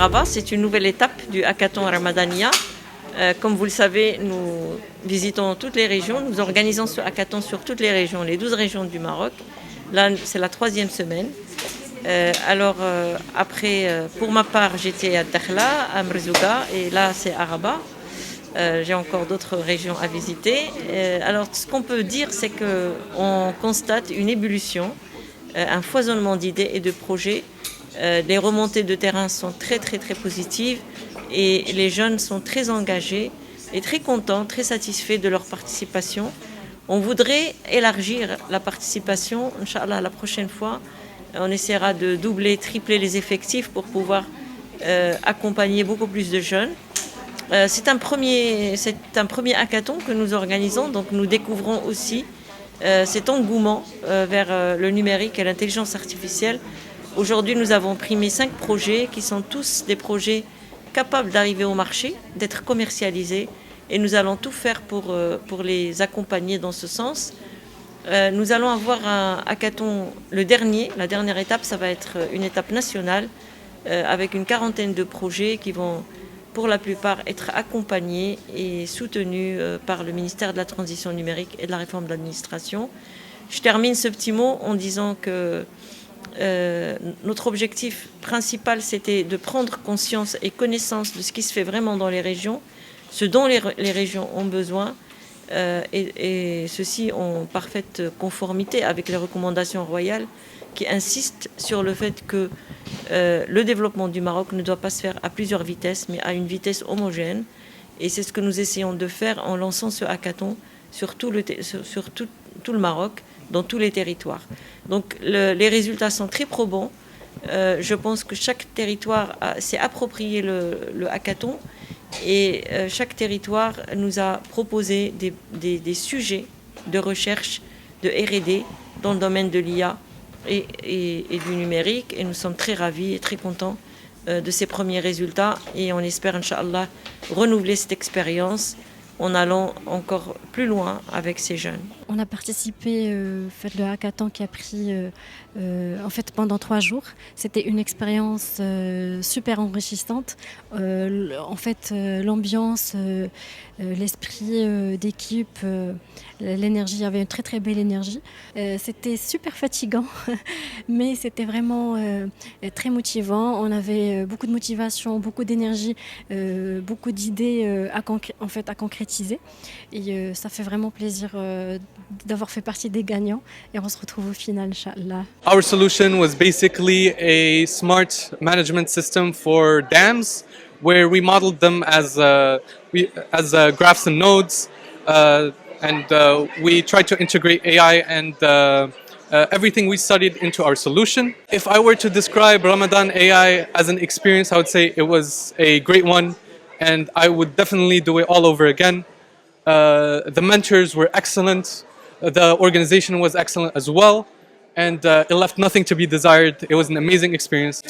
Araba, c'est une nouvelle étape du hackathon Ramadania. Comme vous le savez, nous visitons toutes les régions, nous organisons ce hackathon sur toutes les régions, les 12 régions du Maroc. Là, c'est la 3e semaine. Pour ma part, j'étais à Dakhla, à Merzouga, et là, c'est Araba. J'ai encore d'autres régions à visiter. Alors, ce qu'on peut dire, c'est qu'on constate une ébullition, un foisonnement d'idées et de projets. Les remontées de terrain sont très positives et les jeunes sont très engagés et très contents, très satisfaits de leur participation. On voudrait élargir la participation. Inch'Allah, la prochaine fois, on essaiera de doubler, tripler les effectifs pour pouvoir accompagner beaucoup plus de jeunes. C'est un premier hackathon que nous organisons, donc nous découvrons aussi cet engouement vers le numérique et l'intelligence artificielle. Aujourd'hui, nous avons primé 5 projets qui sont tous des projets capables d'arriver au marché, d'être commercialisés, et nous allons tout faire pour les accompagner dans ce sens. Nous allons avoir un hackathon, la dernière étape, ça va être une étape nationale avec une 40aine de projets qui vont pour la plupart être accompagnés et soutenus par le ministère de la Transition numérique et de la Réforme de l'administration. Je termine ce petit mot en disant que notre objectif principal, c'était de prendre conscience et connaissance de ce qui se fait vraiment dans les régions, ce dont les régions ont besoin, et ceci en parfaite conformité avec les recommandations royales qui insistent sur le fait que le développement du Maroc ne doit pas se faire à plusieurs vitesses, mais à une vitesse homogène. Et c'est ce que nous essayons de faire en lançant ce hackathon sur tout le Maroc, dans tous les territoires. Donc les résultats sont très probants. Je pense que chaque territoire s'est approprié le hackathon et chaque territoire nous a proposé des sujets de recherche, de R&D dans le domaine de l'IA et du numérique. Et nous sommes très ravis et très contents de ces premiers résultats et on espère, Inch'Allah, renouveler cette expérience en allant encore plus loin avec ces jeunes. On a participé le hackathon qui a pris pendant 3 jours. C'était une expérience super enrichissante. L'ambiance, l'esprit d'équipe, l'énergie, il y avait une très belle énergie. C'était super fatigant, mais c'était vraiment très motivant. On avait beaucoup de motivation, beaucoup d'énergie, beaucoup d'idées à concrétiser. Et ça fait vraiment plaisir d'avoir fait partie des gagnants. Et on se retrouve au final, Inch'Allah. Our solution was basically a smart management system for dams, where we modeled them as graphs and nodes, and we tried to integrate AI and everything we studied into our solution. If I were to describe Ramadan AI as an experience, I would say it was a great one, and I would definitely do it all over again. The mentors were excellent, the organization was excellent as well, and it left nothing to be desired. It was an amazing experience.